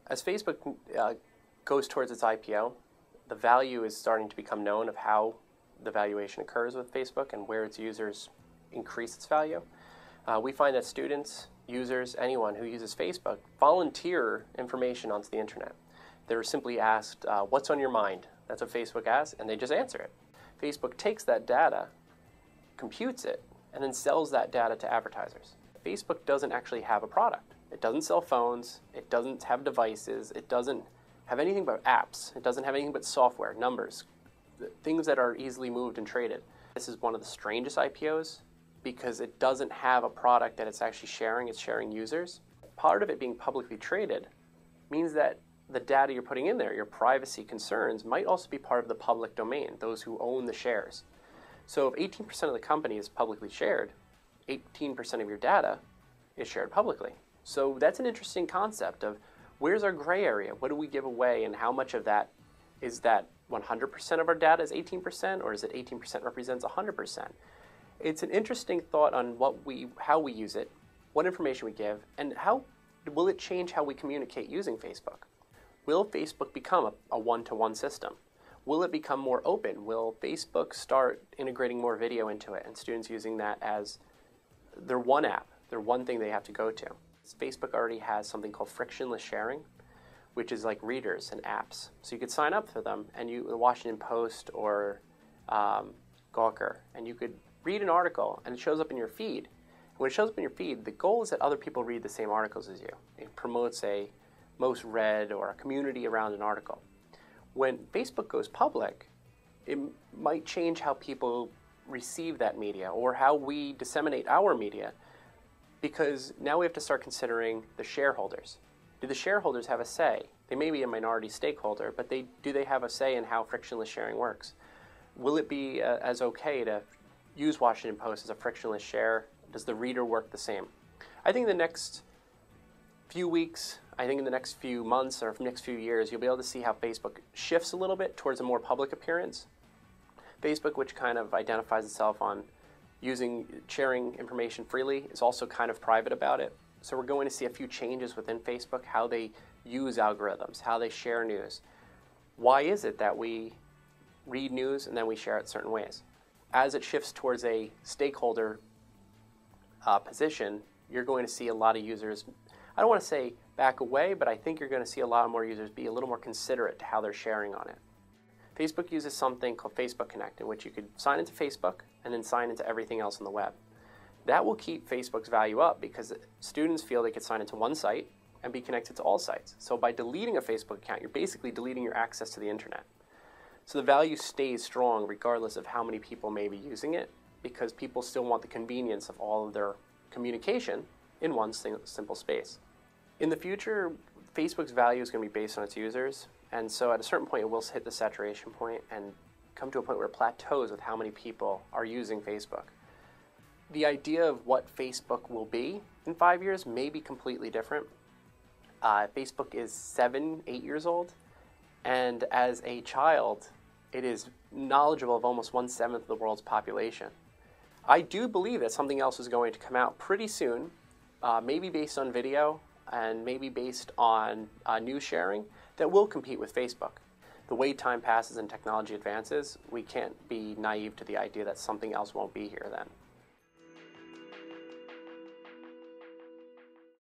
As Facebook goes towards its IPO, the value is starting to become known of how the valuation occurs with Facebook and where its users increase its value. We find that students, users, anyone who uses Facebook volunteer information onto the internet. They're simply asked, what's on your mind? That's what Facebook asks, and they just answer it. Facebook takes that data, computes it, and then sells that data to advertisers. Facebook doesn't actually have a product. It doesn't sell phones, it doesn't have devices, it doesn't have anything but apps, it doesn't have anything but software, numbers, things that are easily moved and traded. This is one of the strangest IPOs because it doesn't have a product that it's actually sharing, it's sharing users. Part of it being publicly traded means that the data you're putting in there, your privacy concerns, might also be part of the public domain, those who own the shares. So if 18% of the company is publicly shared, 18% of your data is shared publicly. So that's an interesting concept of where's our gray area? What do we give away, and how much of that is that 100% of our data is 18%, or is it 18% represents 100%? It's an interesting thought on how we use it, what information we give, and how will it change how we communicate using Facebook? Will Facebook become a one-to-one system? Will it become more open? Will Facebook start integrating more video into it and students using that as their one app, their one thing they have to go to? Facebook already has something called frictionless sharing, which is like readers and apps. So you could sign up for them, and the Washington Post or Gawker, and you could read an article, and it shows up in your feed. When it shows up in your feed, the goal is that other people read the same articles as you. It promotes a most read or a community around an article. When Facebook goes public, it might change how people receive that media or how we disseminate our media, because now we have to start considering the shareholders. Do the shareholders have a say? They may be a minority stakeholder, but do they have a say in how frictionless sharing works? Will it be as okay to use Washington Post as a frictionless share? Does the reader work the same? I think in the next few weeks, I think in the next few months or next few years, you'll be able to see how Facebook shifts a little bit towards a more public appearance. Facebook, which kind of identifies itself on sharing information freely, is also kind of private about it. So we're going to see a few changes within Facebook, how they use algorithms, how they share news. Why is it that we read news and then we share it certain ways? As it shifts towards a stakeholder position, you're going to see a lot of users, I don't want to say back away, but I think you're going to see a lot more users be a little more considerate to how they're sharing on it. Facebook uses something called Facebook Connect, in which you could sign into Facebook and then sign into everything else on the web. That will keep Facebook's value up because students feel they could sign into one site and be connected to all sites. So by deleting a Facebook account, you're basically deleting your access to the internet. So the value stays strong regardless of how many people may be using it, because people still want the convenience of all of their communication in one simple space. In the future, Facebook's value is going to be based on its users, and so at a certain point it will hit the saturation point and come to a point where it plateaus with how many people are using Facebook. The idea of what Facebook will be in 5 years may be completely different. Facebook is 8 years old, and as a child, it is knowledgeable of almost 1/7 of the world's population. I do believe that something else is going to come out pretty soon, maybe based on video and maybe based on news sharing, that will compete with Facebook. The way time passes and technology advances, we can't be naive to the idea that something else won't be here then.